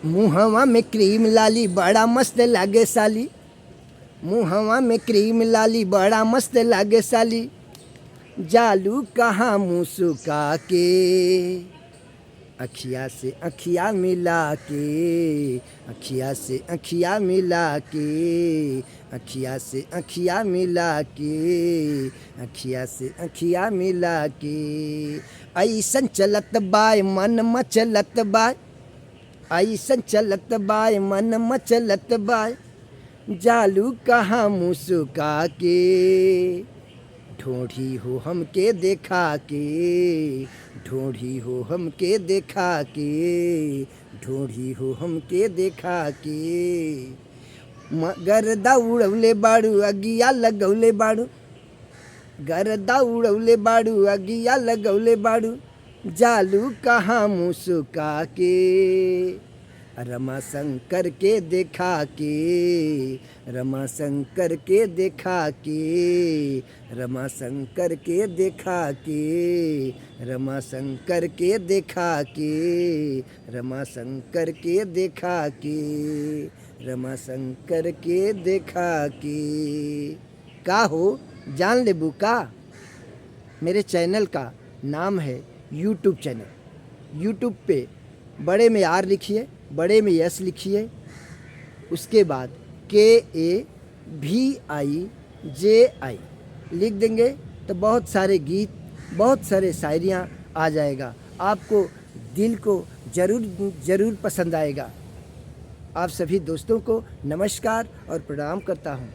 मुहवा में क्रीम लाली बड़ा मस्त लागे साली। मुहवा में क्रीम लाली बड़ा मस्त लागे साली। जालू कहाँ मुँह सुका के, अखिया से अखिया मिला के, अखिया से अखिया मिला के, अखिया से अखिया मिला के, अखिया से अखिया मिला के। ऐसन चलत बाय मन मचलत बाय, ऐसन चलत बाय मन मचलत बाय। जालू कहाँ मुँह सुका के, ढूंढी हो हमके देखा के, ढूंढी हो हमके देखा के, ढूंढी हो हमके देखा के। गर्दा उड़ौले बाड़ू अगिया लगौले बाड़ू, गर्दा उड़ौले बाड़ू अगिया लगौले बाड़ू। जालू कहाँ मुँह सुका के, रमा शंकर के देखा के, रमा शंकर के देखा के, रमा शंकर के देखा के, रमा शंकर के देखा के, रमा शंकर के देखा के, रमा शंकर के देखा के। का हो जान लेबू का? मेरे चैनल का नाम है यूट्यूब चैनल। यूट्यूब पे बड़े में आर लिखिए, बड़े में यस लिखिए, उसके बाद KAVIJI लिख देंगे तो बहुत सारे गीत, बहुत सारे शायरियाँ आ जाएगा। आपको दिल को ज़रूर पसंद आएगा। आप सभी दोस्तों को नमस्कार और प्रणाम करता हूँ।